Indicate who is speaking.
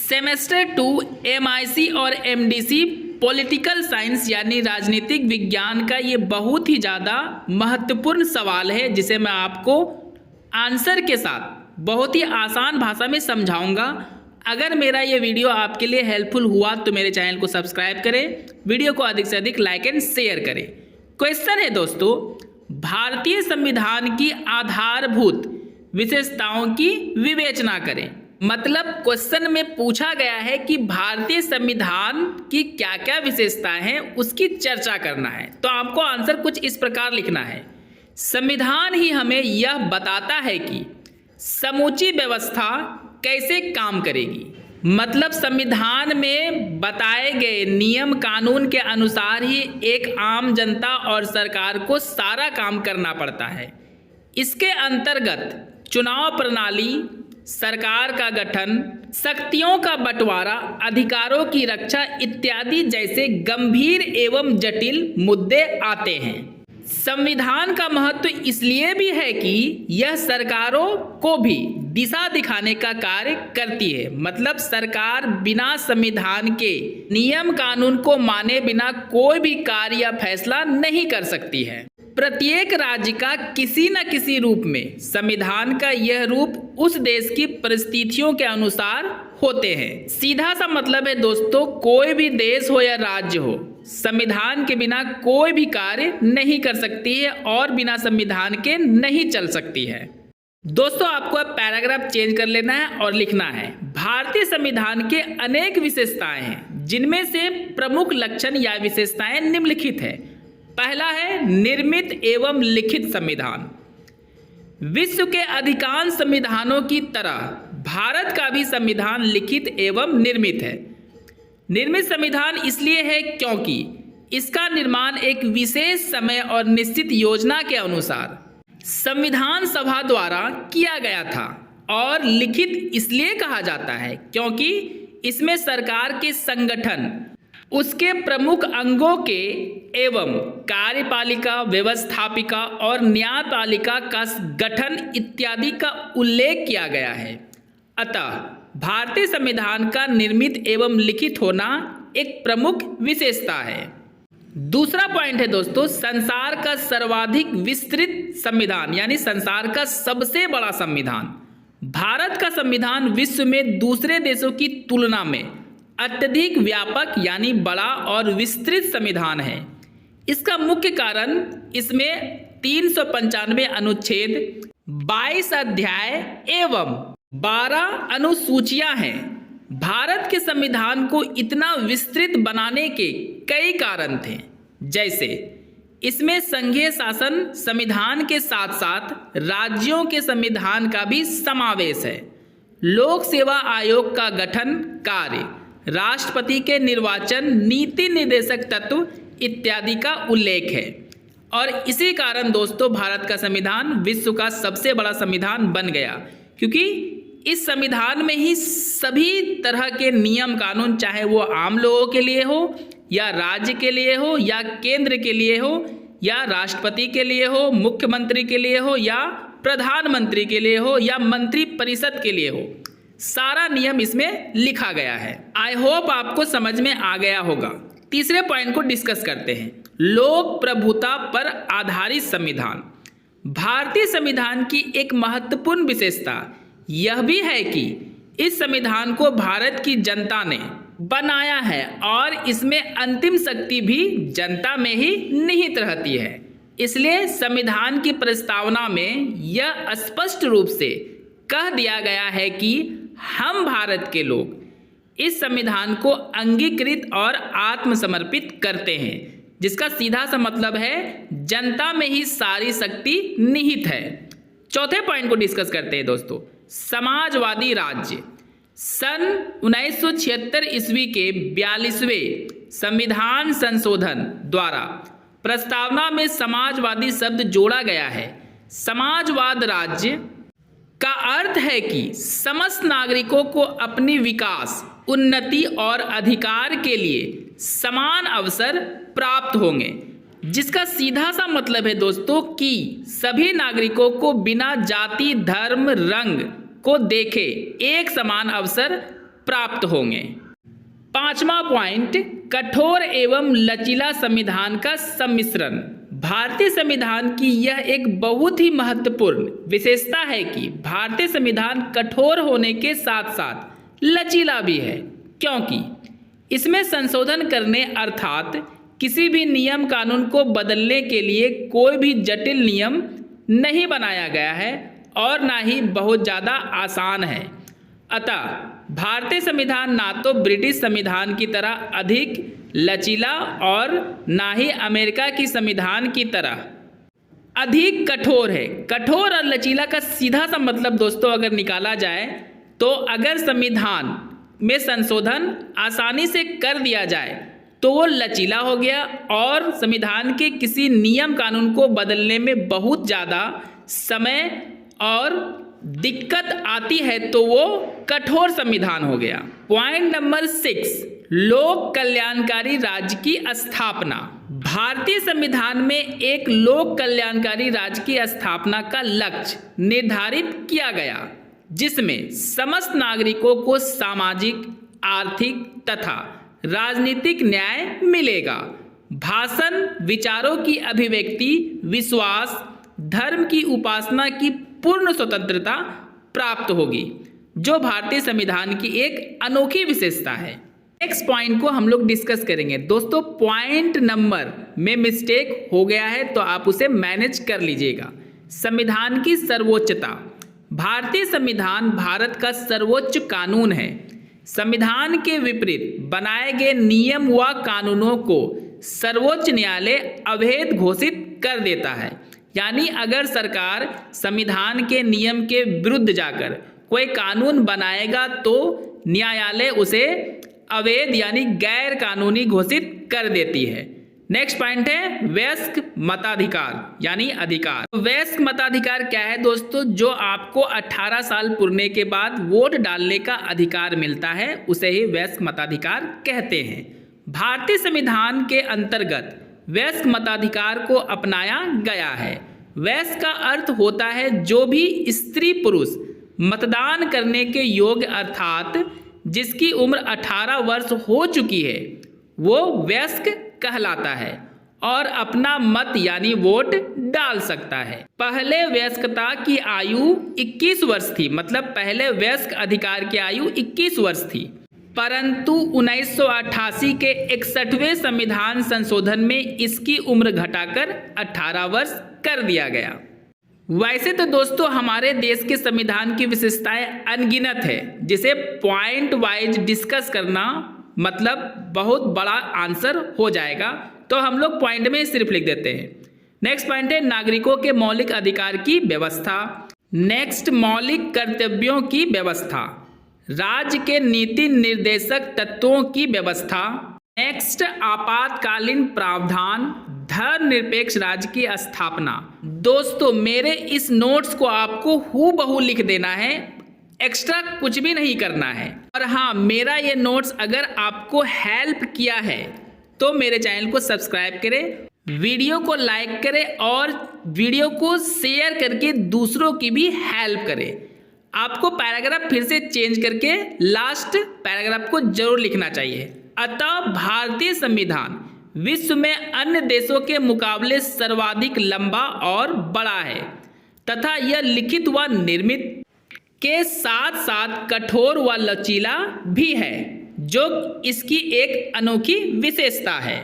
Speaker 1: Semester 2 MIC और MDC political science यानी राजनीतिक विज्ञान का ये बहुत ही ज़्यादा महत्वपूर्ण सवाल है, जिसे मैं आपको आंसर के साथ बहुत ही आसान भाषा में समझाऊंगा। अगर मेरा ये वीडियो आपके लिए हेल्पफुल हुआ तो मेरे चैनल को सब्सक्राइब करें, वीडियो को अधिक से अधिक लाइक एंड शेयर करें। क्वेश्चन है दोस्तों, भारतीय संविधान की आधारभूत विशेषताओं की विवेचना करें। मतलब क्वेश्चन में पूछा गया है कि भारतीय संविधान की क्या क्या विशेषताएं हैं, उसकी चर्चा करना है। तो आपको आंसर कुछ इस प्रकार लिखना है। संविधान ही हमें यह बताता है कि समूची व्यवस्था कैसे काम करेगी। मतलब संविधान में बताए गए नियम कानून के अनुसार ही एक आम जनता और सरकार को सारा काम करना पड़ता है। इसके अंतर्गत चुनाव प्रणाली, सरकार का गठन, शक्तियों का बंटवारा, अधिकारों की रक्षा इत्यादि जैसे गंभीर एवं जटिल मुद्दे आते हैं। संविधान का महत्व इसलिए भी है कि यह सरकारों को भी दिशा दिखाने का कार्य करती है। मतलब सरकार बिना संविधान के नियम कानून को माने बिना कोई भी कार्य या फैसला नहीं कर सकती है। प्रत्येक राज्य का किसी न किसी रूप में संविधान का यह रूप उस देश की परिस्थितियों के अनुसार होते हैं। सीधा सा मतलब है दोस्तों, कोई भी देश हो या राज्य हो, संविधान के बिना कोई भी कार्य नहीं कर सकती है और बिना संविधान के नहीं चल सकती है। दोस्तों आपको अब पैराग्राफ चेंज कर लेना है और लिखना है, भारतीय संविधान के अनेक विशेषताएं हैं, जिनमें से प्रमुख लक्षण या विशेषताएं निम्नलिखित है। पहला है निर्मित एवं लिखित संविधान। विश्व के अधिकांश संविधानों की तरह भारत का भी संविधान लिखित एवं निर्मित है। निर्मित संविधान इसलिए है क्योंकि इसका निर्माण एक विशेष समय और निश्चित योजना के अनुसार संविधान सभा द्वारा किया गया था। और लिखित इसलिए कहा जाता है क्योंकि इसमें सरकार के संगठन, उसके प्रमुख अंगों के एवं कार्यपालिका, व्यवस्थापिका और न्यायपालिका का गठन इत्यादि का उल्लेख किया गया है। अतः भारतीय संविधान का निर्मित एवं लिखित होना एक प्रमुख विशेषता है। दूसरा पॉइंट है दोस्तों, संसार का सर्वाधिक विस्तृत संविधान यानी संसार का सबसे बड़ा संविधान। भारत का संविधान विश्व में दूसरे देशों की तुलना में अत्यधिक व्यापक यानी बड़ा और विस्तृत संविधान है। इसका मुख्य कारण इसमें 395 अनुच्छेद, 22 अध्याय एवं 12 अनुसूचियां हैं। भारत के संविधान को इतना विस्तृत बनाने के कई कारण थे, जैसे इसमें संघीय शासन संविधान के साथ साथ राज्यों के संविधान का भी समावेश है। लोक सेवा आयोग का गठन कार्य, राष्ट्रपति के निर्वाचन, नीति निर्देशक तत्व इत्यादि का उल्लेख है। और इसी कारण दोस्तों भारत का संविधान विश्व का सबसे बड़ा संविधान बन गया, क्योंकि इस संविधान में ही सभी तरह के नियम कानून, चाहे वो आम लोगों के लिए हो या राज्य के लिए हो या केंद्र के लिए हो या राष्ट्रपति के लिए हो, मुख्यमंत्री के लिए हो या प्रधानमंत्री के लिए हो या मंत्री परिषद के लिए हो, सारा नियम इसमें लिखा गया है। आई होप आपको समझ में आ गया होगा। तीसरे पॉइंट को डिस्कस करते हैं, लोक प्रभुता पर आधारित संविधान। भारतीय संविधान की एक महत्वपूर्ण विशेषता यह भी है कि इस संविधान को भारत की जनता ने बनाया है और इसमें अंतिम शक्ति भी जनता में ही निहित रहती है। इसलिए संविधान की प्रस्तावना में यह स्पष्ट रूप से कह दिया गया है कि हम भारत के लोग इस संविधान को अंगीकृत और आत्मसमर्पित करते हैं, जिसका सीधा सा मतलब है जनता में ही सारी शक्ति निहित है। चौथे पॉइंट को डिस्कस करते हैं दोस्तों, समाजवादी राज्य। सन 1976 ईस्वी के 42वें संविधान संशोधन द्वारा प्रस्तावना में समाजवादी शब्द जोड़ा गया है। समाजवाद राज्य का अर्थ है कि समस्त नागरिकों को अपनी विकास, उन्नति और अधिकार के लिए समान अवसर प्राप्त होंगे, जिसका सीधा सा मतलब है दोस्तों कि सभी नागरिकों को बिना जाति, धर्म, रंग को देखे एक समान अवसर प्राप्त होंगे। पांचवा पॉइंट, कठोर एवं लचीला संविधान का सम्मिश्रण। भारतीय संविधान की यह एक बहुत ही महत्वपूर्ण विशेषता है कि भारतीय संविधान कठोर होने के साथ साथ लचीला भी है, क्योंकि इसमें संशोधन करने अर्थात किसी भी नियम कानून को बदलने के लिए कोई भी जटिल नियम नहीं बनाया गया है और ना ही बहुत ज़्यादा आसान है। अतः भारतीय संविधान ना तो ब्रिटिश संविधान की तरह अधिक लचीला और ना ही अमेरिका की संविधान की तरह अधिक कठोर है। कठोर और लचीला का सीधा सा मतलब दोस्तों अगर निकाला जाए तो अगर संविधान में संशोधन आसानी से कर दिया जाए तो वो लचीला हो गया, और संविधान के किसी नियम कानून को बदलने में बहुत ज़्यादा समय और दिक्कत आती है तो वो कठोर संविधान हो गया। पॉइंट नंबर 6, लोक कल्याणकारी राज्य की स्थापना। भारतीय संविधान में एक लोक कल्याणकारी राज्य की स्थापना का लक्ष्य निर्धारित किया गया, जिसमें समस्त नागरिकों को सामाजिक, आर्थिक तथा राजनीतिक न्याय मिलेगा। भाषण, विचारों की अभिव्यक्ति, विश्वास, धर्म की उपासना की पूर्ण स्वतंत्रता प्राप्त होगी, जो भारतीय संविधान की एक अनोखी विशेषता है। नेक्स्ट पॉइंट को हम लोग डिस्कस करेंगे। दोस्तों पॉइंट नंबर में मिस्टेक हो गया है तो आप उसे मैनेज कर लीजिएगा। संविधान की सर्वोच्चता। भारतीय संविधान भारत का सर्वोच्च कानून है। संविधान के विपरीत बनाए गए नियम व कानूनों को सर्वोच्च न्यायालय अवैध घोषित कर देता है। यानी अगर सरकार संविधान के नियम के विरुद्ध जाकर कोई कानून बनाएगा तो न्यायालय उसे अवैध यानी गैर कानूनी घोषित कर देती है। नेक्स्ट पॉइंट है वयस्क मताधिकार यानी अधिकार। वयस्क मताधिकार क्या है दोस्तों? जो आपको 18 साल पूरने के बाद वोट डालने का अधिकार मिलता है उसे ही वयस्क मताधिकार कहते हैं। भारतीय संविधान के अंतर्गत वयस्क मताधिकार को अपनाया गया है। वयस्क का अर्थ होता है जो भी स्त्री पुरुष मतदान करने के योग्य अर्थात जिसकी उम्र 18 वर्ष हो चुकी है वो वयस्क कहलाता है और अपना मत यानी वोट डाल सकता है। पहले वयस्कता की आयु 21 वर्ष थी, मतलब पहले वयस्क अधिकार की आयु 21 वर्ष थी, परंतु 1988 के 61वें संविधान संशोधन में इसकी उम्र घटाकर 18 वर्ष कर दिया गया। वैसे तो दोस्तों हमारे देश के संविधान की विशेषताएं अनगिनत है, जिसे पॉइंट वाइज डिस्कस करना मतलब बहुत बड़ा आंसर हो जाएगा, तो हम लोग पॉइंट में सिर्फ लिख देते हैं। नेक्स्ट पॉइंट है नागरिकों के मौलिक अधिकार की व्यवस्था। नेक्स्ट मौलिक कर्तव्यों की व्यवस्था, राज्य के नीति निर्देशक तत्वों की व्यवस्था। नेक्स्ट आपातकालीन प्रावधान, धर्मनिरपेक्ष राज्य की स्थापना। दोस्तों मेरे इस नोट्स को आपको हूबहू लिख देना है, एक्स्ट्रा कुछ भी नहीं करना है। और हाँ, मेरा ये नोट्स अगर आपको हेल्प किया है तो मेरे चैनल को सब्सक्राइब करें, वीडियो को लाइक करें और वीडियो को शेयर करके दूसरों की भी हेल्प करें। आपको पैराग्राफ फिर से चेंज करके लास्ट पैराग्राफ को जरूर लिखना चाहिए। अतः भारतीय संविधान विश्व में अन्य देशों के मुकाबले सर्वाधिक लंबा और बड़ा है तथा यह लिखित व निर्मित के साथ साथ कठोर व लचीला भी है, जो इसकी एक अनोखी विशेषता है।